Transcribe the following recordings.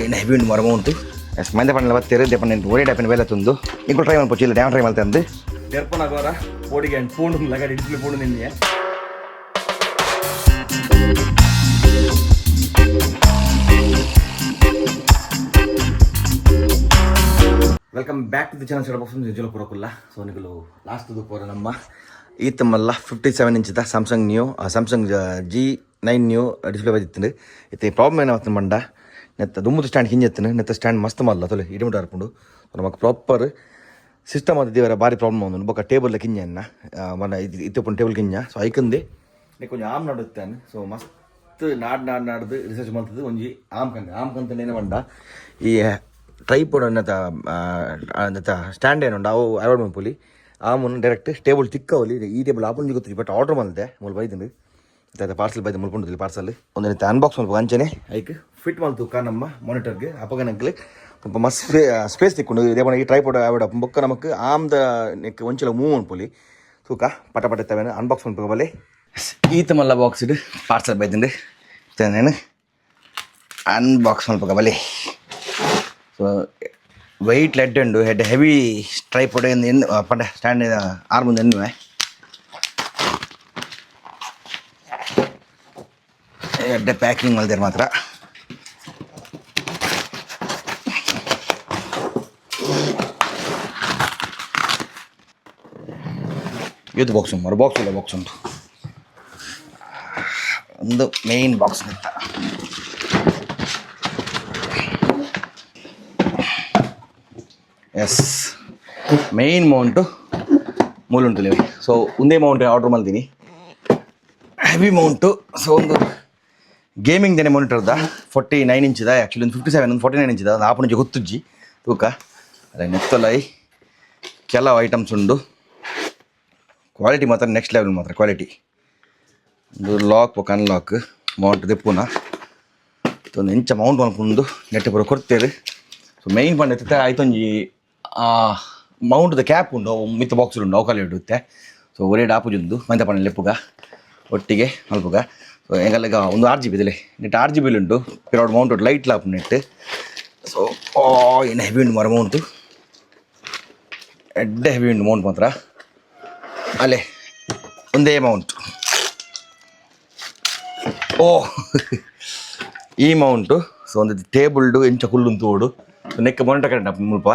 ಏನು ಹೆವಿ ಉಂಟು ಮರ ಉಂಟು ಎಸ್ ಮಂದೆ ಪಣ್ಣೆ ಬತ್ತೇರು ದೇಪಣ್ಣೆ ಒಳ್ಳೆ ಟೈಪಿನ ಬೇಲೆ ತುಂದು ಇಂಕೊ ಟ್ರೈ ಮಾಡ್ಬೋದು ಇಲ್ಲ ಡ್ಯಾಮ್ ಟ್ರೈ ಮಾಡ್ತಾ ಅಂದು ತೆರ್ಪನಾಗೋರ ಓಡಿಗೆ ಅಂಡ್ ಪೂಂಡು ಲಗಡಿ ಇಡ್ಲಿ ಪೂಂಡು ನಿಂದೆ welcome back to the channel ಸೆಡಪ್ ನಿಜಲು ಪೂರಕುಲ್ಲ ಸೊ ನಿಗಲು ಲಾಸ್ಟ್ ಪೂರ ನಮ್ಮ ಈತಮಲ್ಲ 57 ಇಂಚಿದ Samsung new Samsung G9 new display ಬಂದಿತ್ತು ಇತ್ತೆ ಪ್ರಾಬ್ಲಮ್ ಏನಾಗ್ತದೆ ಮಂಡ ನೆತ್ತ ದುಮ್ಮದು ಸ್ಟ್ಯಾಂಡ್ ಹಿಂಜೆತ್ತನು ನೆತ್ತ ಸ್ಟ್ಯಾಂಡ್ ಮಸ್ತ್ ಮಾಡಲ್ಲ ತೊಲೆ ಇಡಿಮಿಟ ಹರ್ಕೊಂಡು ನಮಗೆ ಪ್ರಾಪರ್ ಸಿಸ್ಟಮ್ ಅದು ದೇವರ ಭಾರಿ ಪ್ರಾಬ್ಲಮ್ ಒಂದು ಬೊಕ್ಕ ಟೇಬಲ್ ಕಿಂಜನ್ನ మన ಇತ್ತೊಪ್ಪನ ಟೇಬಲ್ ಕಿಂಜ ಸೊ ಐಕಂದೆ ನೀ ಕೊಂಚ ಆಮ್ ನಡುತ್ತಾನೆ ಸೊ ಮಸ್ತ್ ನಾಡ್ದು ರಿಸರ್ಚ್ ಮಾಡ್ತದೆ ಒಂಜಿ ಆಮ್ ಕಂತನೇನೆ ಮಂಡ ಈ ಟ್ರೈಪೋಡ್ ಅನ್ನತ್ತ ಸ್ಟ್ಯಾಂಡ್ ಏನುಂಡು ಅವು ಅವಾಯ್ಡ್ ಮಾಡ್ಪೊಲಿ ಆಮನ್ನು ಡೈರೆಕ್ಟ್ ಟೇಬಲ್ ತಿಕ್ಕವಲ್ಲಿ ಈ ಟೇಬಲ್ ಆಪುಂಜಿ ಗೊತ್ತಿಲ್ಲ ಬಟ್ ಆರ್ಡರ್ ಮಾಡಿದೆ ಮೂಲ ಬೈದಿಂಡು ಮತ್ತೆ ಪಾರ್ಸಲ್ ಬೈದು ಮುಲ್ಕೊಂಡಿದ್ದಿಲ್ಲ ಪಾರ್ಸಲ್ ಒಂದು ಅನ್ಬಾಕ್ಸ್ ಮಾಡ್ಬೇಕು ಅಂಚನೆ ಐಕ್ ಫಿಟ್ ಮಾಡ್ತು ನಮ್ಮ ಮಾನಿಟರ್ಗೆ ಅಪಗನಕ್ಲಿ ಸ್ವಲ್ಪ ಮಸ್ತ್ ಸ್ಪೇಸ್ ತಿಕ್ಕೊಂಡು ಇದೇ ಈ ಟ್ರೈಪೋಡ್ ಆವಿಡ ಬೊಕ್ಕ ನಮಕ್ ಆಮ್ದ ನೆಕ್ ಒಂಚಲ ಮೂವ್ ಮಾಡ್ಪೊಲಿ ತೂಕ ಪಟ ತವೇನು ಅನ್ಬಾಕ್ಸ್ ಮಾಡ್ಬೇಕು ಬಲ್ಲಿ ಈತ ಮಲ್ಲ ಬಾಕ್ಸ್ ಇಡು ಪಾರ್ಸಲ್ ಬೈದಿಂಡು ನಾನು ಅನ್ಬಾಕ್ಸ್ ಮಾಡ್ಬೇಕು ಬಲ್ಲಿ ಸೊ ವೆಯ್ಟ್ ಲೆಡ್ ಉಂಡು ಹೆಡ್ ಹೆವಿ ಟ್ರೈಪೋಡ್ ಎಂದು ಪಂಡ ಸ್ಟ್ಯಾಂಡ್ ಆರ್ಮುಂದು ಎನ್ನುವೆ ಎಡ್ಡೆ ಪ್ಯಾಕಿಂಗ್ ಮಲ್ದೇರು ಮಾತ್ರ ಇದು ಬಾಕ್ಸ್ ಉಂಟು ಬಾಕ್ಸ್ ಇಲ್ಲ ಬಾಕ್ಸ್ ಉಂಟು ಒಂದು ಮೇಯ್ನ್ ಬಾಕ್ಸ್ ಅಂತ ಎಸ್ ಮೇಯ್ನ್ ಮೌಂಟು ಮೂಲುಂಟು ನೀವು ಸೊ ಒಂದೇ ಮೌಂಟ್ ಆರ್ಡ್ರ್ ಮಾಡ್ತೀನಿ ಹೆವಿ ಮೌಂಟು ಸೊ ಒಂದು ಗೇಮಿಂಗ್ ದೇನೆ ಮಾನಿಟರ್ದ 49 ಇಂಚಿದ ಆ್ಯಕ್ಚುಲಿ ಒಂದು 57 ಒಂದು 49 ಇಂಚಿದ ಅದು ಆಪುಂಜಿ ಗೊತ್ತುಜ್ಜಿ ತೂಕ ಅದೇ ನೆತ್ತಲೈ ಕೆಲವು ಐಟಮ್ಸ್ ಉಂಡು ಕ್ವಾಲಿಟಿ ಮಾತ್ರ ನೆಕ್ಸ್ಟ್ ಲೆವೆಲ್ ಮಾತ್ರ ಕ್ವಾಲಿಟಿ ಒಂದು ಲಾಕ್ ಬೊಕ್ಕ ಅನ್ಲಾಕ್ ಮೌಂಟ್ ದೆಪ್ಪುನ ಒಂದು ಇಂಚ ಮೌಂಟ್ ಮಾಡ್ಕೊಂಡು ನೆಟ್ಟ ಪೂರ ಕೊಡ್ತೇವೆ ಸೊ ಮೇಯ್ನ್ ಪಂಡ ಎತ್ತ ಆಯ್ತೊಂಜಿ ಮೌಂಟ್ದ ಕ್ಯಾಪ್ ಉಂಡು ಮಿತ್ತ ಬಾಕ್ಸ್ ಉಂಡು ಅವಕಾಲ ಇಡುತ್ತೆ ಸೊ ಒರೇ ಆಪುಜುಂದು ಮಂತೆ ಪಣ್ಣ ಲೆಪ್ಪುಗ ಒಟ್ಟಿಗೆ ಮಲ್ಪುಗ ಸೊ ಹೆಂಗಲ್ಲ ಒಂದು 6GB ಇದೆಲೆ ನೆಟ್ 6GB ಉಂಟು ಪಿರಾಡ್ ಮೌಂಟ್ ಉಂಟು ಲೈಟ್ ಲಾಪ್ ನೆಟ್ ಸೊ ಏನು ಹೆವಿ ಉಂಟು ಮರ ಮೌಂಟು ಎಡ್ಡೆ ಹೆವಿ ಉಂಟು ಮೌಂಟ್ ಮಾತ್ರ ಅಲ್ಲೇ ಒಂದೇ ಮೌಂಟ್ ಈ ಮೌಂಟು ಸೊ ಒಂದು ಟೇಬಲ್ಡು ಎಂಚ ಕುಲ್ಲುಂತು ಓಡು ಸೊ ನೆಕ್ ಮಾನಿಟರ್ ಕರೆಂಟ್ ಮುಲ್ಪ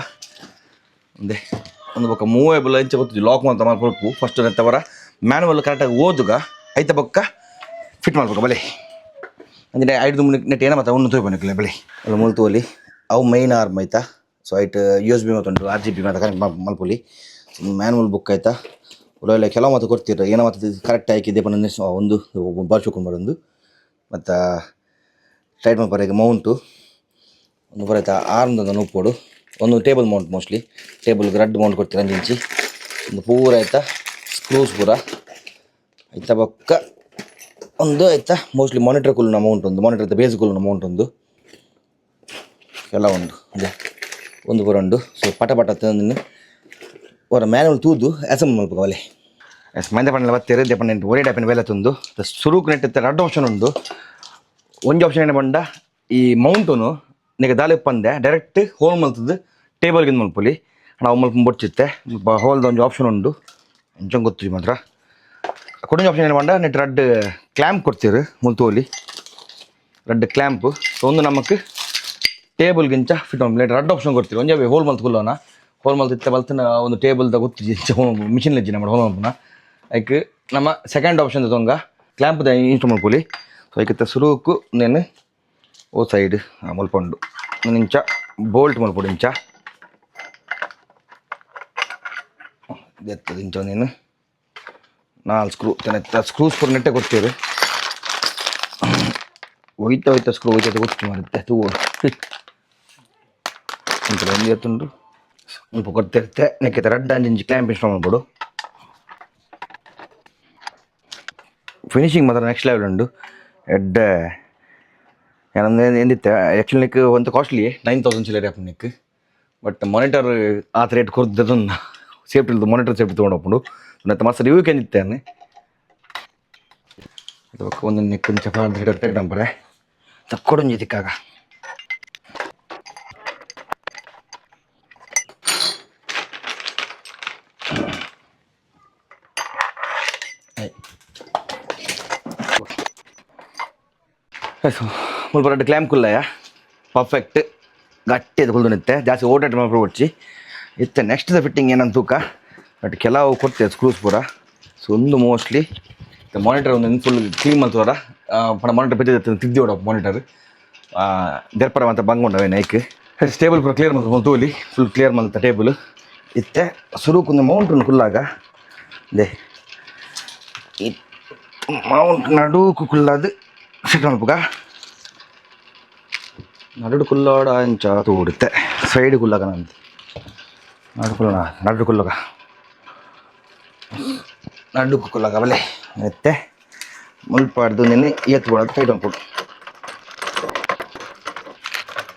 ಒಂದೇ ಒಂದು ಬೊಕ್ಕ ಮೂವೇಬಲ್ ಎಂಚ ಗೊತ್ತಿದ್ದು ಲಾಕ್ ಮಾಡ್ತಾ ಮಾಡ್ಕೊಳ್ಪು ಫಸ್ಟ್ ನೆತ್ತವರ ಮ್ಯಾನುವಲ್ ಕರೆಕ್ಟಾಗಿ ಓದುಗ ಐತ ಬೊಕ್ಕ ಫಿಟ್ ಮಾಡ್ಬೇಕು ಬಲೆ ಅಂದರೆ 5 ನೆಟ್ ಏನೋ ಮತ್ತೆ ಒಂದು ತೋರ್ಬನಕ್ಕಿಲ್ಲ ಬಲೆ ಅಲ್ಲ ಮುಲ್ತುವಲ್ಲಿ ಅವು ಮೈನ್ ಆರ್ಮ್ ಆಯ್ತಾ ಸೊ ಐಟ್ USB ಮತ್ತುಂಟು 6GB ಮತ್ತೆ ಕರೆಕ್ಟ್ ಮಲ್ಪೊಲಿ ಮ್ಯಾನುವಲ್ ಬುಕ್ ಆಯ್ತಾ ಒಳ್ಳೆ ಕೆಲವು ಮಾತು ಕೊಡ್ತಿರ ಏನೋ ಮತ್ತೆ ಕರೆಕ್ಟ್ ಹಾಕಿದ್ದೆ ಪನ್ನ ಒಂದು ಬರ್ಸ್ಕೊಂಡು ಬರೋದು ಮತ್ತು ಟೈಟ್ ಮಾಡ್ಬಾರ ಮೌಂಟು ಒಂದು ಬರೈತಾ ಆರ್ಮ್ದ ಉಪ್ಪೋಡು ಒಂದು ಟೇಬಲ್ ಮೌಂಟ್ ಮೋಸ್ಟ್ಲಿ ಟೇಬಲ್ಗೆ ರೆಡ್ ಮೌಂಟ್ ಕೊಡ್ತೀರ 5 ಇಂಚಿ ಒಂದು ಪೂರ ಆಯ್ತಾ ಸ್ಕ್ರೂಸ್ ಪೂರ ಆಯ್ತಾ ಬೊಕ್ಕ ಒಂದು ಆಯ್ತಾ ಮೋಸ್ಟ್ಲಿ ಮಾನಿಟರ್ ಕುಲ್ನ ಅಮೌಂಟ್ ಒಂದು ಮಾನಿಟರ್ದ ಬೇಸ್ ಕುಲ್ನ ಅಮೌಂಟ್ ಒಂದು ಎಲ್ಲ ಅದೇ ಒಂದು ಪೂರ ಉಂಡು ಸೊ ಪಟ ತಂದು ಅವರ ಮ್ಯಾನುವಲ್ ತೂದು ಅಸೆಂಬಲ್ ಮಾಡ್ಬೇಕು ಅವಲೆ ಎಸ್ ಮಂದೆ ಪಣ್ಣೆ ಬತ್ತೇರು ದೇಪಣ್ಣೆ ಒರೇ ಟೈಪಿನ ಬೇಲೆ ತುಂದು ಸುರುಕು ನೆಟ್ಟಿತ್ತ 2 ಆಪ್ಷನ್ ಉಂಡು ಒಂಜಿ ಆಪ್ಷನ್ ಏನು ಬಂಡ ಈ ಮೌಂಟುನು ನಿಮಗೆ ದಾಳಿ ಪಂದೆ ಡೈರೆಕ್ಟ್ ಹೋಲ್ ಮಲ್ತದ್ದು ಟೇಬಲ್ಗಿಂದ ಮಲ್ಪೊಲಿ ನಾವು ಮಲ್ಪ ಬೊಚ್ಚಿತ್ತೆ ಹೋಲ್ದ ಒಂದು ಆಪ್ಷನ್ ಉಂಡು ಎಂಚಂಗೆ ಗೊತ್ತಿರಿ ಮಾತ್ರ ಕೊಡೊಂದು ಆಪ್ಷನ್ ಏನು ಬಂಡ ನೆಟ್ ರೆಡ್ ಕ್ಲ್ಯಾಂಪ್ ಕೊಡ್ತೀರಿ ಮುಲ್ತೋಲಿ ರೆಡ್ ಕ್ಲ್ಯಾಂಪು ಸೊ ಒಂದು ನಮಗೆ ಟೇಬಲ್ಗಿಂಚ ಫಿಟ್ ಮಾಡಿ ರೆಡ್ ಆಪ್ಷನ್ ಕೊಡ್ತೀರಿ ಒಂಜೆ ಹೋಲ್ ಮಲ್ತು ಕುಲ್ಲೋನ ಹೋಲ್ ಮಲ್ತಿತ್ತೆ ಬಲ್ತನ ಒಂದು ಟೇಬಲ್ದ ಗೊತ್ತಿಜಿ ಮಿಷಿನ್ ಲೆಜ್ಜಿ ನಮ್ಮ ಹೋಲ್ ಮಲ್ಪನ ಐಕ್ ನಮ್ಮ ಸೆಕೆಂಡ್ ಆಪ್ಷನ್ ತೊಂಗ ಕ್ಲ್ಯಾಂಪ್ದ ಇನ್ಸ್ಟಾಲ್ ಮಾಡ್ಕೊಲಿ ಸೊ ಐಕಿತ್ತ ಸುರುಕು ನೇನು ಓ ಸೈಡ್ ಮಲ್ಪೊಂಡು ಒಂದು ಇಂಚ ಬೋಲ್ಟ್ ಮಲ್ಪೊಡು ಇಂಚ ಎತ್ತದ ಇಂಚ ನೀನು 4 ಸ್ಕ್ರೂ ಸ್ಕ್ರೂಸ್ ಪೂರ ನೆಟ್ಟೆ ಕೊಡ್ತೀರಿ ಹೋಯ್ತಾ ಸ್ಕ್ರೂ ಹೋಯ್ತಾ ಗೊತ್ತು ಮಾಡುತ್ತೆ ತೂ ಒಂದು ಎತ್ತುಂಡು ಸ್ವಲ್ಪ ಕೊಡ್ತಿರುತ್ತೆ ನೆಕ್ಕಿತ್ತ ರೆಡ್ ಇಂಚ್ ಕ್ಲ್ಯಾಂಪ್ ಇನ್ಸ್ಟಾಲ್ ಮಾಡ್ಬೋದು ಫಿನಿಶಿಂಗ್ ಮಾತ್ರ ನೆಕ್ಸ್ಟ್ ಲೆವೆಲ್ ಉಂಡು ಎಡ್ಡೆ ಏನಂದ್ರೆ ಎಂದಿತ್ತೆ ಆ್ಯಕ್ಚುಲಿ ನೆಕ್ ಒಂದು ಕಾಸ್ಟ್ಲಿ 9000 ಚಿಲ್ಲರೆ ಆಪ್ ನೆಕ್ ಬಟ್ ಮಾನಿಟರ್ ಆ ರೇಟ್ ಕೊಡ್ದದನ್ನು ಸೇಫ್ಟಿ ಮಾನಿಟರ್ ಸೇಫ್ಟಿ ತೊಗೊಂಡು ಮತ್ತೆ ಮಸ್ತ್ ರಿವ್ಯೂ ಕೇಂದಿತ್ತೇನೆ ಅದು ಒಂದು ನೆಕ್ ಕೊಂಚ ನಂಬರೆ ತಕ್ಕೊಡೊಂಜಿ ತಿಕ್ಕಾಗ ಮುಲ್ಪ 2 ಕ್ಲ್ಯಾಂಪ್ ಕುಲ್ಲಯ ಪರ್ಫೆಕ್ಟ್ ಗಟ್ಟಿ ಅದು ಕುಲ್ದು ನಿತ್ತೆ ಜಾಸ್ತಿ ಓಟಾಟ ಮಾಡ್ಕೊಡ್ಚಿ ಇತ್ತೆ ನೆಕ್ಸ್ಟ್ ಫಿಟ್ಟಿಂಗ್ ಏನಂತ ತೂಕ ಬಟ್ ಕೆಲವು ಕೊಡ್ತೇವೆ ಸ್ಕ್ರೂಸ್ ಪೂರ ಸೊ ಒಂದು ಮೋಸ್ಟ್ಲಿ ಮಾನಿಟರ್ ಒಂದು ಫುಲ್ ಕ್ಲೀನ್ ಮಾಡ್ತವರ ಪಣ ಮಾನಿಟರ್ ಬೆಚ್ಚ ತಿದ್ದಿವಡ ಮಾನಿಟರ್ ದೆರ್ಪರ ಅಂತ ಬಂಗೊಂಡವೆ ನೈಕ್ ಟೇಬಲ್ ಪೂರ ಕ್ಲಿಯರ್ ಮಾಡ್ಕೊಂಡು ತೋಲಿ ಫುಲ್ ಕ್ಲಿಯರ್ ಮಾಡ್ತ ಟೇಬಲ್ ಇತ್ತೆ ಸುರುಕೊಂದು ಮೌಂಟ್ ಉಂಡು ಕುಲ್ಲಾಗ ದೇ ಈ ಮೌಂಟ್ ನಡುಕು ಕುಲ್ಲಾದು ಸೆಟ್ ಮಾಡ್ಬೇಕ ನಡು ಕುಲ್ಲೋಡ ಅಂಚ ತೂಡುತ್ತೆ ಸೈಡ್ ಕುಲ್ಲಾಗ ನಂದು ನಡು ಕುಲ್ಲಗ ನಡುಕು ಕುಲ್ಲಗ ಬಲೆ ಮತ್ತೆ ಮುಲ್ಪಾಡ್ದು ನೆನೆ ಎತ್ಕೊಳೋದು ಸೈಡ್ ಅನ್ಕೊಡು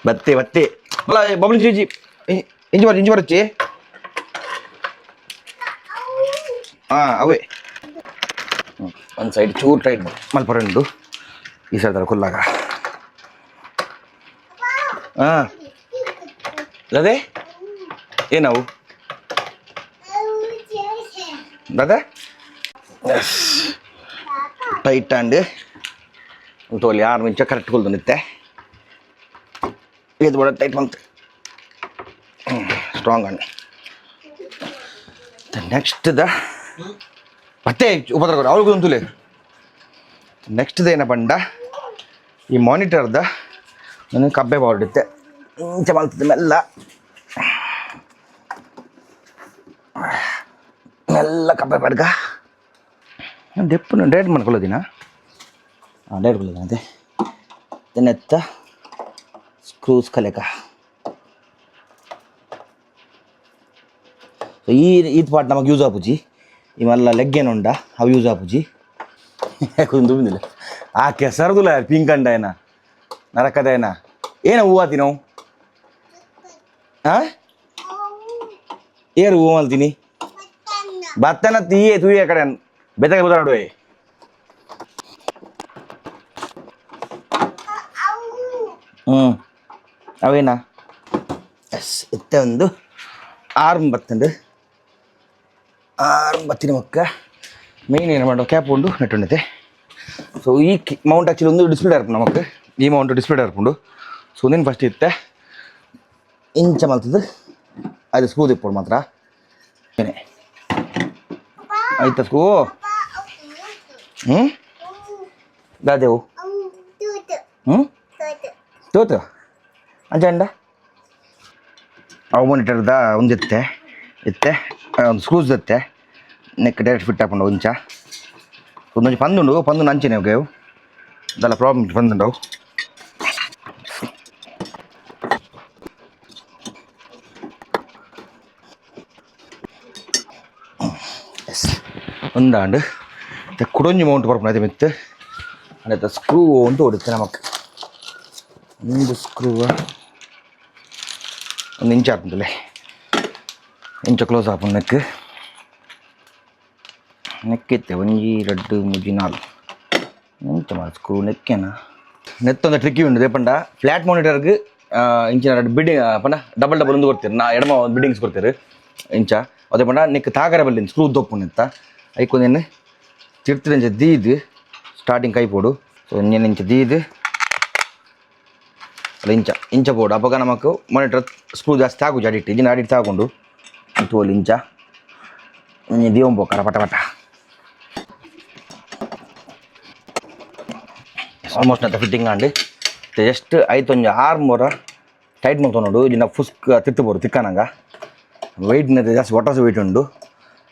ಬತ್ತೆ ಬತ್ತೆ ಬಲ ಬಬ್ಲಿ ಚೀಜಿ ಇಂಜಿ ಬರಚ್ಚಿ ಹಾಂ ಅವೇ ಒಂದು ಸೈಡ್ ಚೂರು ಟೈಟ್ ಮಲ್ಪರಂಡು ಈ ಸೈಡ್ ಕುಲ್ಲಾಗ ಹಾಂ ಅದೇ ಏನವು ದಾದಾ ಟೈಟ್ ಆಂಡ್ ತೋಲಿ 6 ನಿಮಿಷ ಕರೆಕ್ಟ್ ಕುಲ್ದು ನಿತ್ತೆ ಇದು ಬಡ ಟೈಟ್ ಬಂತು ಸ್ಟ್ರಾಂಗ್ ಅಂಡ್ ನೆಕ್ಸ್ಟ್ ಮತ್ತೆ ಉಪದ್ರ ಅವ್ರಿಗೂ ಅಂತಲೇ ನೆಕ್ಸ್ಟ್ ಏನಪ್ಪ ಅಂಡ ಈ ಮಾನಿಟರ್ದ ನನಗೆ ಕಬ್ಬೆ ಬಾಡಿತ್ತೆ ಇಂಚೆ ಮಾಡ್ತದೆ ಮೆಲ್ಲ ಕಬ್ಬೆ ಬಾಡ್ಗ ದೆಪ್ಪು ಡೈರೆಕ್ಟ್ ಮಾಡ್ಕೊಳ್ಳೋದಿನ ಹಾಂ ಡೈರೆಕ್ಟ್ ಕೊಲ್ಲೋದಿನ ಅದೇ ನೆತ್ತ ಸ್ಕ್ರೂಸ್ ಕಲೆಕ ಸೊ ಇದು ಪಾರ್ಟ್ ನಮಗೆ ಯೂಸ್ ಆಪುಜಿ ಇವೆಲ್ಲ ಲೆಗ್ ಏನುಂಡ ಅವು ಯೂಸ್ ಆಪುಜಿ ಕುಂದಿಲ್ಲ ಆ ಕೆಸರ್ದುಲ್ಲ ಪಿಂಕ್ ಅಂಡ ಏನ ನರಕದ ಏನ ಏನ ಹೂವಾತಿ ನಾವು ಹಾಂ ಏರು ಹೂ ಮಲ್ತೀನಿ ಭತ್ತನ ತುಯ್ಯ ಕಡೆ ಬೆತ್ತಗೆ ಬುದಾಡುವೆ ಅವೇನಾ ಎಸ್ ಇತ್ತೆ ಒಂದು ಆರ್ಮ್ ಬತ್ತಂಡು ಆರ್ಮ್ ಬತ್ತಿನ ಮಕ್ಕ ಮೇನ್ ಏನು ಮಾಡೋ ಕ್ಯಾಪ್ ಉಂಡು ನೆಟ್ಟುಂಡೈತೆ ಸೊ ಈ ಮೌಂಟ್ ಆ್ಯಕ್ಚುಲಿ ಒಂದು ಡಿಸ್ಪ್ಲೇ ಇರ್ಪು ನಮಗೆ ಈ ಮೌಂಟ್ ಡಿಸ್ಪ್ಲೇ ಇರ್ಪುಂಡು ಸೊ ಒಂದೇನು ಫಸ್ಟ್ ಇತ್ತೆ ಇಂಚ ಮಲ್ತದ್ದು ಅದು ಸ್ಕ್ರೂ ತಿಪ್ಪೋಡು ಮಾತ್ರ ಏನೇ ಆಯ್ತಾ ಸ್ಕ್ರೂ ದಾದೇವು ತೋತು ಅಂಚ ಅವು ಮಾನಿಟರ್ದ ಒಂದಿತ್ತೆ ಇತ್ತೆ ಒಂದು ಸ್ಕ್ರೂಸ್ ಇತ್ತೆ ನೆಕ್ ಡೈರೆಕ್ಟ್ ಫಿಟ್ ಹಾಕೊಂಡು ಒಂಚ ಒಂದೊಂದು ಪಂದುಂಡು ಅಂಚೆನೆ ಹೋಗ್ಯವು ಅದೆಲ್ಲ ಪ್ರಾಬ್ಲಮ್ ಪಂದುಂಡವು ಎಸ್ ಒಂದಾಂಡು ಕುಡೊಂಜಿ ಮೌಂಟ್ ಬರ್ಪುಂಡು ಅದೇ ಮಿತ್ತು ಅದೇ ಸ್ಕ್ರೂ ಉಂಟು ಹೊಡುತ್ತೆ ನಮಕ್ ಒಂದು ಸ್ಕ್ರೂ ಒಂದು ಇಂಚ್ ಹಾಕುಂಟಲೆ ಇಂಚ ಕ್ಲೋಸ್ ಹಾಕೊಂಡು ನೆಕ್ಕಿತ್ತೆ ಒಂಜಿ 2 3 4 ಎಂಚ ಮಾಡಿ ಸ್ಕ್ರೂ ನೆಕ್ಕೇನ ನೆತ್ತೊಂದು ಟ್ರಿಕ್ಕಿ ಉಂಟು ದೇಪಂಡ ಫ್ಲ್ಯಾಟ್ ಮಾನಿಟರ್ಗೆ ಇಂಚಿನ 2 ಬಿಡ್ಡಿಂಗ್ ಪಂಡ ಡಬಲ್ ಒಂದು ಕೊಡ್ತೀರಿ ನಾ ಎಡಮ ಬಿಡ್ಡಿಂಗ್ಸ್ ಕೊಡ್ತೀರಿ ಇಂಚ ಅದೇ ಪಂಡ ನೆಕ್ ತಾಗರ ಬಲ್ಲಿ ಸ್ಕ್ರೂ ದೊಪ್ಪು ನಿಂತ ಐಕೊಂದೇನು ತಿರ್ತಿರಿಂಚ ದೀದು ಸ್ಟಾರ್ಟಿಂಗ್ ಕೈ ಪೋಡು ಸೊ ಇನ್ನೇನು ಇಂಚ ದೀದು ಅಲ್ಲ ಇಂಚ ಪೋಡು ಅವಾಗ ನಮಕ್ ಮಾನಿಟರ್ ಸ್ಕ್ರೂ ಜಾಸ್ತಿ ಆಗುಜಿ ಅಡಿಟ್ಟು ಇದನ್ನ ಅಡಿಟ್ಟು ತಗೊಂಡು ತೋಲ್ ಇಂಚ ದೀವಂ ಪೋಕಾರ ಪಟ ಪಟ ಆಲ್ಮೋಸ್ಟ್ ಅಂತ ಫಿಟ್ಟಿಂಗ್ ಆಂಡು ಜಸ್ಟ್ ಆಯ್ತು ಒಂದು 6 ಮೂರ ಟೈಟ್ ಮಾಡ್ಕೊಂಡು ನೋಡು ಇಲ್ಲಿ ಫುಸ್ಕ್ ತಿರ್ತಿಬೋದು ತಿಕ್ಕನಂಗ ವೆಯ್ಟ್ ಜಾಸ್ತಿ ಒಟ್ಟಾಸ ವೆಯ್ಟ್ ಉಂಡು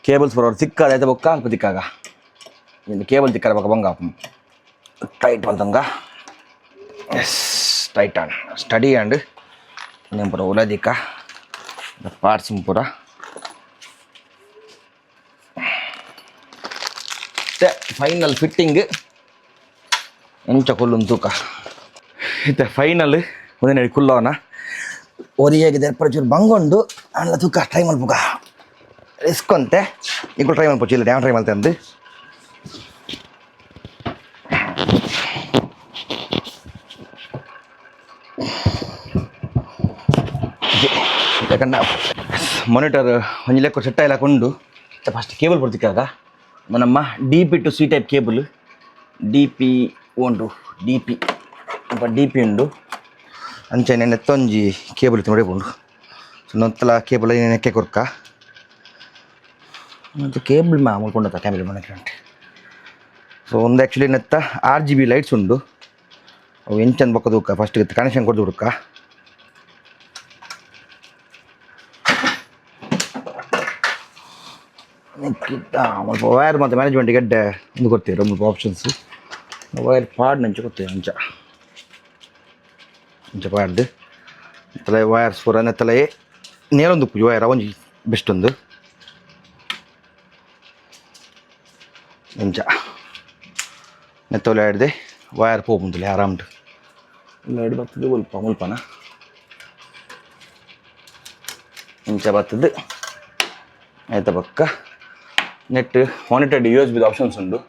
ಕೇಬಲ್ಸ್ ಬರೋರು ತಿಕ್ಕಾದ ಆಯ್ತು ಬೊಕ್ಕ ಅಲ್ಪ ತಿಕ್ಕಾಗ ಇಲ್ಲಿ ಕೇಬಲ್ ತಿಕ್ಕಾರ ಬೊಕ್ಕ ಬಂಗ ಟೈಟ್ ಬಂತಂಗ ಎಸ್ ಟೈಟ್ ಆಂಡ್ ಸ್ಟಡಿ ಆಂಡ್ ಇನ್ನೇನು ಪೂರ ಉಲದಿಕ್ಕ ಪಾರ್ಟ್ಸ್ ಪೂರ ಫೈನಲ್ ಫಿಟ್ಟಿಂಗ್ ಎಂಚ ಕೊಲ್ಲೊಂದು ತೂಕ ಇತ್ತೆ ಫೈನಲ್ ಒಂದೇ ಕುಲ್ಲವನ ಒರಿಯಾಗಿ ದೆರ್ಪರ ಚೂರು ಬಂಗೊಂಡು ಅಣ್ಣ ತೂಕ ಟ್ರೈ ಮಲ್ಪುಗ ರಿಸ್ಕ್ ಅಂತೆ ಈಗ ಟ್ರೈ ಮಲ್ಪು ಇಲ್ಲ ಯಾವ ಟ್ರೈ ಮಲ್ತೆ ಅಂದು ಯಾಕಂಡ ಮಾನಿಟರ್ ಒಂಜಿ ಲೆಕ್ಕ ಸೆಟ್ ಎಲ್ಲ ಕೊಂಡು ಫಸ್ಟ್ ಕೇಬಲ್ ಕೊಡ್ತಿಕ್ಕಾಗ ನಮ್ಮ DP to C type cable DP1 to DP D P ಉಂಡು ಅಂಚೆ ನೆತ್ತೊಂಜಿ ಕೇಬಲ್ ಇತ್ತು ನೋಡಿ ಉಂಡು ಸೊ ನೊತ್ತಲ ಕೇಬಲ್ ನೆಕ್ಕೆ ಕೊರ್ಕ ಮತ್ತು ಕೇಬಲ್ ಮಾಮೂಲು ಕೊಂಡತ್ತ ಕೇಬಲ್ ಮನೆಗೆ ಉಂಟು ಸೊ ಒಂದು ಆ್ಯಕ್ಚುಲಿ ನೆತ್ತ RGB ಲೈಟ್ಸ್ ಉಂಡು ಅವು ಎಂಚಂದು ಬೊಕ್ಕದು ಹುಡ್ಕ ಫಸ್ಟ್ ಕನೆಕ್ಷನ್ ಕೊಡ್ದು ಹುಡ್ಕ ಸ್ವಲ್ಪ ವೈರ್ ಮತ್ತು ಮ್ಯಾನೇಜ್ಮೆಂಟ್ ಗಡ್ಡೆ ಒಂದು ಕೊಡ್ತೀವಿ ಸ್ವಲ್ಪ ಆಪ್ಷನ್ಸು ವೈರ್ ಪಾಡ್ ನಂಚೆ ಕೊಡ್ತೀವಿ ಅಂಚ ಪಾಡ್ದು ತಲೆ ವೈರ್ಸ್ ಪೂರ ನೆತ್ತಲೆ ನೇರೊಂದು ಪೂಜೆ ವೈರ್ ಒಂಜಿ ಬೆಸ್ಟ್ ಒಂದು ಇಂಚ ನೆತ್ತೊಲೆ ಆಡಿದೆ ವೈರ್ ಪೋಪುಂತಲೆ ಆರಾಮ್ದು ಲಾಡಿ ಬರ್ತದೆ ಮುಲ್ಪನ ಇಂಚ ಬರ್ತದೆ ಆಯ್ತಾ ಪಕ್ಕ ನೆಟ್ ಮಾನಿಟರ್ಡ್ USB ಆಪ್ಷನ್ಸ್ ಉಂಡು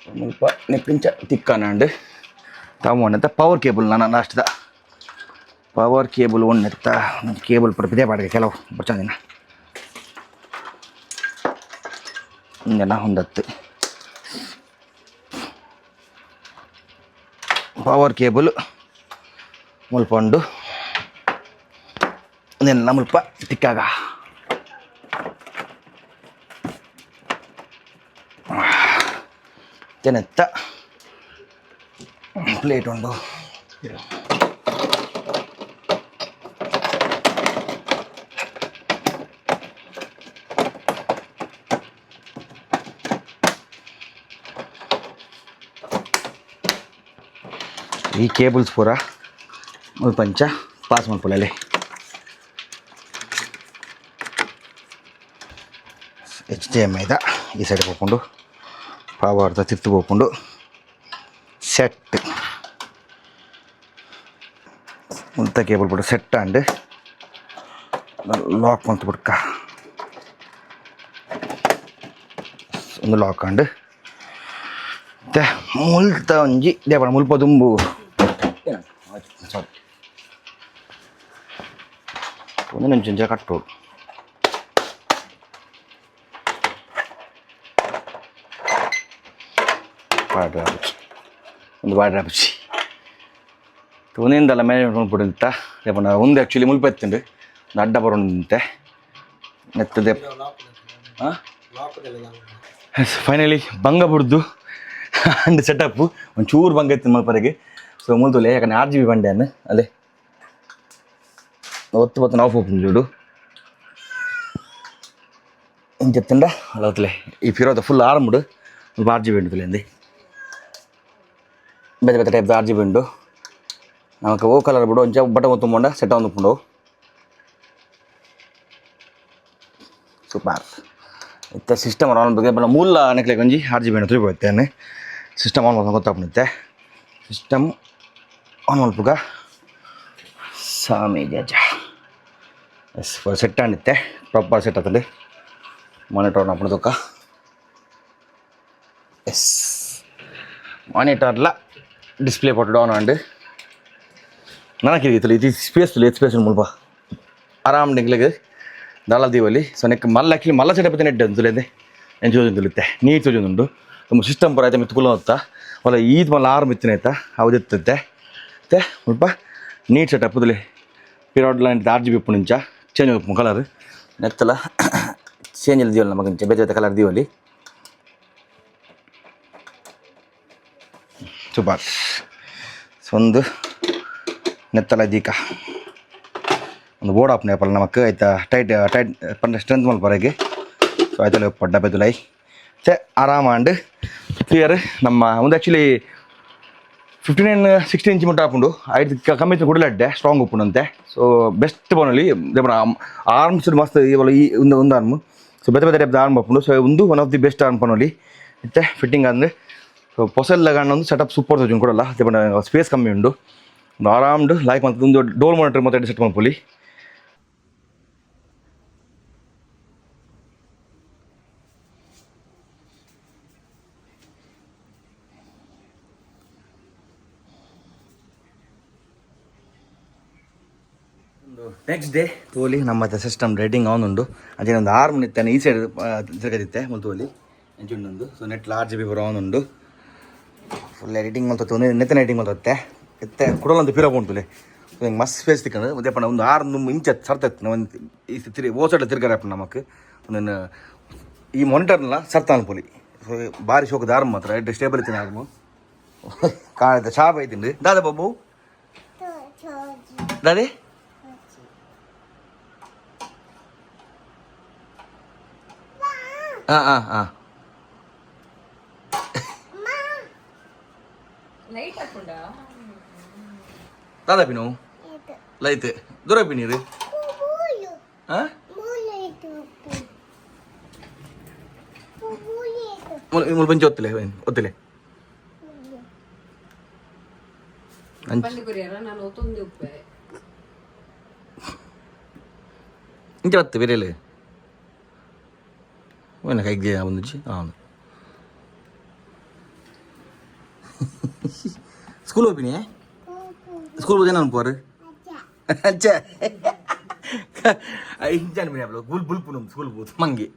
ಮುಲ್ಪ ನೆಕ್ಕಿಂಚ ತಿಕ್ಕನಾಂಡು ತಗೊಂಡೆತ್ತ ಪವರ್ ಕೇಬಲ್ ನಾನು ಲಾಸ್ಟ್ದ ಪವರ್ ಕೇಬಲ್ ಒಂಡೆತ್ತ ಕೇಬಲ್ ಪುರ ಪಾಡಿಗೆ ಕೆಲವು ಬಚ್ಚಿನ ಹಿಂಗೆಲ್ಲ ಹೊಂದತ್ತು ಪವರ್ ಕೇಬಲ್ ಮುಲ್ಪ ಉಂಡು ಅದೆಲ್ಲ ಮುಲ್ಪ ತಿಕ್ಕಾಗ ತೆನೆತ್ತ ಪ್ಲೇಟ್ ಉಂಡು ಈ ಕೇಬಲ್ಸ್ ಪೂರ ಮುಲ್ಪಂಚ ಪಾಸ್ ಮಲ್ಪೊಲಲ್ಲಿ HDMI ಈ ಸೈಡ್ ಹೋಗ್ಕೊಂಡು ಪವರ್ದ ತಿರ್ತು ಹೋಗ್ಕೊಂಡು ಸೆಟ್ ಮುಲ್ತ ಕೇಬಲ್ ಬಿಟ್ಟು ಸೆಟ್ ಅಂಡ್ ಲಾಕ್ ಮಂತ್ ಬಿಡ್ಕ ಒಂದು ಲಾಕ್ ಅಂಡ್ ಮತ್ತೆ ಮುಲ್ತ ಒಂಜಿ ದೇವರ ಮುಲ್ಪ ದುಂಬು ಸಾರಿ ಒಂದು ನಂಚ ಕಟ್ಟೋಡು ಒಂದು ಬಾಡ್ರ ಹಚ್ಚಿ ಒಂದಿಂದಲ್ಲ ಮೇಲೆ ನೋಡ್ಬಿಡುತ್ತ ರೇಪಣ್ಣ ಒಂದು ಆ್ಯಕ್ಚುಲಿ ಮುಲ್ಪೆತ್ತುಂಡು ಒಂದು ಅಡ್ಡ ಬರೋಂತೆ ನೆತ್ತದೆ ಹಾಂ ಫೈನಲಿ ಬಂಗ ಬಿಡ್ದು ಅಂಡ್ ಸೆಟಪ್ಪು ಒಂಚೂರು ಬಂಗ ಇತ್ತು ಮಲ್ಪರೆಗೆ ಸೊ ಮುಲ್ತುಲೆ ಯಾಕಂದ್ರೆ RGB ಬಂಡೆ ಅನ್ನು ಅಲ್ಲೇ ಒತ್ತು ಆಫ್ ಓಪನ್ చూడు ఏం చెప్తుండా అలా అవుతులే ఈ ఫిరోత ఫుల్ ఆర్మ్డ్ RGB ఉంటుందిలేండి ಬೇರೆ ಬೇರೆ ಟೈಪ್ RGB ಉಂಡು ನಮಗೆ ಓ ಕಲರ್ ಬಿಡು ಒಂಚ ಬಟನ್ ತುಂಬೋಂಡ ಸೆಟ್ ಅಂದುಕೊಂಡು ಸೂಪರ್ ಇತ್ತ ಸಿಸ್ಟಮ್ ಆನ್ ಬಗ್ಗೆ ಮೂಲ ನೆಕ್ಲೆ ಒಂಜಿ RGB ಅನ್ನು ತಿರುಗುತ್ತೇನೆ ಸಿಸ್ಟಮ್ ಆನ್ ಮಾಡ್ಕೊಂಡು ಗೊತ್ತಾಗ್ಬಿಡುತ್ತೆ ಸಿಸ್ಟಮ್ ಆನ್ ಮಾಡ್ಬೇಕ ಸಾಮಿ ಜಜ ಎಸ್ ಸೆಟ್ ಆಗುತ್ತೆ ಪ್ರಾಪರ್ ಸೆಟ್ ಆಗ್ತದೆ ಮಾನಿಟರ್ ಆನ್ ಮಾಡ್ದಕ್ಕ ಎಸ್ ಮಾನಿಟರ್ಲ ಡಿಸ್ಪ್ಲೇ ಪೊಟ್ಟು ಡೌನ್ ಆಂಡ್ ನನಗೆ ಇದು ಸ್ಪೇಸ್ ಮುಲ್ಪ ಆರಾಮ್ ನಿಗ್ಲಿಗೆ ದಾಳ ದೀವಲ್ಲಿ ಸೊ ನೆಕ್ ಮಲ್ಲ ಆ್ಯಕ್ಚುಲಿ ಮಲ್ಲ ಸೆಟಪ್ ನೆಟ್ ಅಂತಲೇ ಎಂಚು ತಿಳಿಯುತ್ತೆ ನೀಟ್ ಉಂಡು ತುಂಬ ಸಿಸ್ಟಮ್ ಪರ ಆಯ್ತಾ ಮಿತ್ಕೊಳ್ಳೋ ಹೊತ್ತ ಒಲ್ಲ ಈದ್ ಮಲ್ಲ ಆರು ಮಿತ್ತಿನ ಆಯ್ತಾ ಹೌದಿರ್ತೈತೆ ಮತ್ತೆ ಸ್ವಲ್ಪ ನೀಟ್ ಸೆಟಪ್ ಅದಲ್ಲಿ ಪಿರಾಡ್ ಲೈನ್ RGB ಉಪ್ಪು ನಿಂಚ ಚೇಂಜ್ ಉಪ್ಪು ಕಲರ್ ನೆತ್ತಲ್ಲ ಚೇಂಜ್ ಇಲ್ಲ ದೀವಲ್ಲ ನಮಗೆ ಬೇರೆ ಬೇರೆ ಕಲರ್ ದೀವಲ್ಲಿ ಸೂಪರ್ ಸೊ ಒಂದು ನೆತ್ತಲ ದೀಕ ಒಂದು ಬೋರ್ಡ್ ಆಪ್ನೆ ಪಲ್ಲ ನಮಕ್ ಆಯ್ತಾ ಟೈಟ್ ಪಂಡ ಸ್ಟ್ರೆಂತ್ ಮಲ್ ಬರಗೆ ಸೊ ಆಯ್ತಲ್ಲ ಪಡ್ಡ ಬೆದುಲೈ ಸೆ ಆರಾಮಾಂಡ್ ಕ್ಲಿಯರ್ ನಮ್ಮ ಒಂದು ಆ್ಯಕ್ಚುಲಿ 15-16 ಇಂಚ್ ಮುಟ್ಟ ಹಾಕೊಂಡು ಐದು ಕಮ್ಮಿ ಕುಡಲಡ್ಡೆ ಸ್ಟ್ರಾಂಗ್ ಉಪ್ಪುನಂತೆ ಸೊ ಬೆಸ್ಟ್ ಬೋನಲ್ಲಿ ಆರ್ಮ್ಸ್ ಮಸ್ತ್ ಇವಾಗ ಈ ಒಂದು ಆರ್ಮ್ ಸೊ ಬೇರೆ ಬೇರೆ ಟೈಪ್ ಆರ್ಮ್ ಹಾಕೊಂಡು ಸೊ ಒಂದು one of the best arm ಪನೋಲಿ ಮತ್ತೆ ಫಿಟ್ಟಿಂಗ್ ಅಂದರೆ ಸೊ ಪೊಸೆಲ್ಲ ಒಂದು ಸೆಟಪ್ ಸೂಪರ್ ತೋಜು ಕೊಡಲ್ಲ ಸ್ಪೇಸ್ ಕಮ್ಮಿ ಉಂಡು ಒಂದು ಆರಾಮ್ಡು ಲೈಕ್ ಮತ್ತು ಒಂದು ಡೋರ್ ಮಾನಿಟರ್ ಮತ್ತೆ ಸೆಟ್ ಮಾಡ್ಕೊಳ್ಳಿ ನೆಕ್ಸ್ಟ್ ಡೇ ತೋಲಿ ನಮ್ಮ ಸಿಸ್ಟಮ್ ರೇಟಿಂಗ್ ಆನ್ ಉಂಡು ಅಂಚೆ ಒಂದು ಆರ್ಮ್ ನಿತ್ತಾನೆ ಈ ಸೈಡ್ ತಿರುಗದಿತ್ತೆ ಮುಂತೋಲಿ ಎಂಚುಂಡು ಸೊ ನೆಟ್ RGB ಬರೋ ಆನ್ ಉಂಡು ಫುಲ್ ಎಡಿಟಿಂಗ್ ಮಾಡ್ತದೆ ಒಂದು ನೆತ್ತನ ಎಡಿಟಿಂಗ್ ಮಾಡ್ತತ್ತೆ ಎತ್ತೆ ಕೊಡೋಲ್ಲಂತ ಪಿರೋ ಉಂಟುಲೆ ಹಿಂಗೆ ಮಸ್ತ್ ಸ್ಪೇಸ್ ತಿಕ್ಕಂಡು ಮತ್ತೆ ಪಣ ಒಂದು 6 ಇಂಚ್ ಸರ್ತೈತೆ ಒಂದು ಈ ಓಸಡ್ಲ ತಿರ್ಗಾರಪ್ಪ ನಮಕ್ ಒಂದು ಈ ಮಾನಿಟರ್ನ ಸರ್ತಾನ ಪೊಲಿ ಸೊ ಭಾರಿ ಶೋಕ ದಾರ ಮಾತ್ರ ಎಡ್ಡೆ ಸ್ಟೇಬಲ್ ಇತ್ತು ನಾನು ಕಾಣುತ್ತೆ ಶಾಪ್ ಐತಿಂಡು ದಾದಾ ಬಾಬು ದಾದಿ ಹಾಂ ಹಾಂ ಹಾಂ ದಾದಾ ಪಿನು ಲೈಟ್ ದೂರ ಪಿನೀರು ಹಾಂ ಮುಲ್ಪಂಚಿ ಒತ್ತಲೆ ಒತ್ತಲೆ ఇంక వస్తే వేరేలే పోయినా కైక్ చేయ ముందు అవును స్కూల్ పోయినాయా స్కూల్ పోతే పోరు అచ్చా ఇంచాను పోయినా గుల్ బుల్పును స్కూల్ పోతు మంగి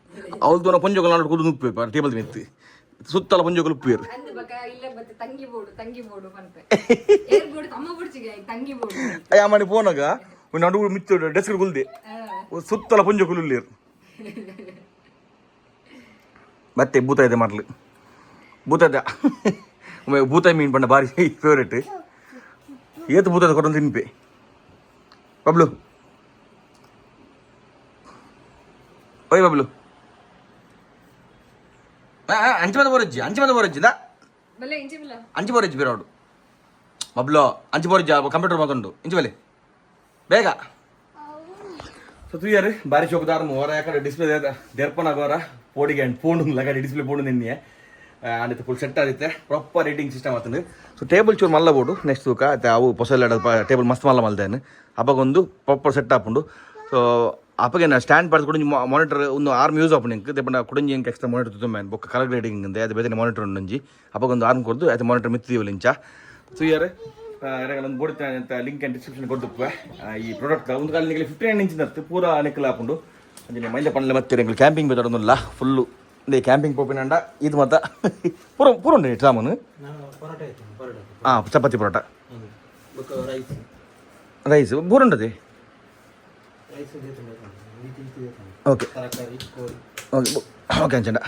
ಅವಳದು ಪಂಜೋಗಲ್ ಕುದು ನುಪ್ಪು ಟೇಬಲ್ ಮೆತ್ತಿ ಸುತ್ತಲ ಪಂಜೋಗಲ್ ಉಪ್ಪೇರು ಅಮ್ಮನಿ ಫೋನಾಗ ನಡುವು ಮಿತ್ತು ಡೆಸ್ಕ್ ಗುಲ್ದೆ ಸುತ್ತಲ ಪಂಜೋಗಲ್ ಉಳ್ಳೇರು ಮತ್ತೆ ಭೂತ ಇದೆ ಮಾಡ್ಲು ಭೂತದ ಭೂತ ಮೀನು ಪಂಡ ಭಾರಿ ಫೇವ್ರೇಟ್ ಏತು ಭೂತದ ಕೊಟ್ಟು ತಿನ್ಪೆ ಬಬ್ಲು ಓಯ್ ಬಬ್ಲು ಅಂಚು ಮಂದಿ ಬರಜ್ಜಿದ ಅಂಚು ಬರಜ್ಜಿ ಬೇರೋಡು ಬಬ್ಲು ಅಂಚು ಬರಜ್ಜಿ ಕಂಪ್ಯೂಟರ್ ಮಾತುಂಡು ಇಂಚು ಬಲೆ ಬೇಗ ಸೊ ತುಯ್ಯಾರು ಭಾರಿ ಚೌಕದಾರ ಹೊರ ಯಾಕಂದ್ರೆ ಡಿಸ್ಪ್ಲೇ ದರ್ಪಣಾಗೋರ ಪೋಡಿಗೆ ಫೋನ್ ಲಗಾಡಿ ಡಿಸ್ಪ್ಲೇ ಫೋನ್ ನಿನ್ನೆ ಅಂದಿತ್ತು ಫುಲ್ ಸೆಟ್ ಆದಿತ್ತೆ ಪ್ರಾಪರ್ ರೇಟಿಂಗ್ ಸಿಸ್ಟಮ್ ಆತಂದು ಸೊ ಟೇಬಲ್ ಚೂರು ಮಲ್ಲ ಬೋಡು ನೆಕ್ಸ್ಟ್ ತೂಕ ಅವು ಹೊಸ ಟೇಬಲ್ ಮಸ್ತ್ ಮಲ್ಲ ಮಲ್ದೇನು ಅಪ್ಪಗೊಂದು ಪ್ರಾಪರ್ ಸೆಟ್ ಹಾಕೊಂಡು ಸೊ ಅಪ್ಪಗೆ ನಾ ಸ್ಟ್ಯಾಂಡ್ ಪಡೆದು ಕುಡಿಂಜಿ ಮಾನಿಟರ್ ಒಂದು 6 ಯೂಸ್ ಆಪು ನಿಂಗೆ ದೆಪ್ಪನ ಕುಡಿಂಜಿ ಎಂಕ್ ಎಕ್ಸ್ಟ್ರಾ ಮಾನಿಟರ್ ತುಂಬ ಬೊಕ್ಕ ಕಲರ್ ಗ್ರೇಡಿಂಗ್ ಅಂದೆ ಅದು ಬೇರೆ ಮಾನಿಟರ್ ಉಂಡಂಜಿ ಅಪ್ಪಗೊಂದು 6 ಕೊಡ್ದು ಅದು ಮಾನಿಟರ್ ಮಿತ್ತಿದೀವಲ್ಲ ಇಂಚ ತುಯ್ಯಾರು ಒಂದು ಬೋಡ್ತಾನೆ ಅಂತ ಲಿಂಕ್ ಆ್ಯಂಡ್ ಡಿಸ್ಕ್ರಿಪ್ಷನ್ ಕೊಡ್ತಪ್ಪ ಈ ಪ್ರಾಡಕ್ಟ್ ಒಂದು ಕಾಲ ನಿಮಗೆ 59 ಇಂಚಿನ ಪೂರ ನೆಕ್ಕಲ್ ಹಾಕೊಂಡು ಅಂಜನೆ ಮೈಂದ ಪಣ್ಣಲೆ ಮತ್ತೆ ನಿಮಗೆ ಕ್ಯಾಂಪಿಂಗ್ ಬೇಕಾಡೋದಿಲ್ಲ ಫುಲ್ಲು ಇದೇ ಕ್ಯಾಂಪಿಂಗ್ ಪೋಪಿನಂಡ ಇದು ಮತ್ತು ಪೂರ ಪೂರ ಉಂಟು ಸಾಮಾನು ಹಾಂ ಚಪಾತಿ ಪರೋಟ ರೈಸ್ ಪೂರ ಉಂಟದೆ ಓಕೆ ಓಕೆ ಓಕೆ ಅಂಚಂಡ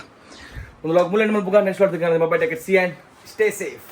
ಒಂದು ಲಾಗ್ ಮುಳ್ಳೆಣ್ಣು ಮಲ್ಪುಗ ನೆಕ್ಸ್ಟ್ ಮಾಡ್ತೀನಿ bye take it easy and stay safe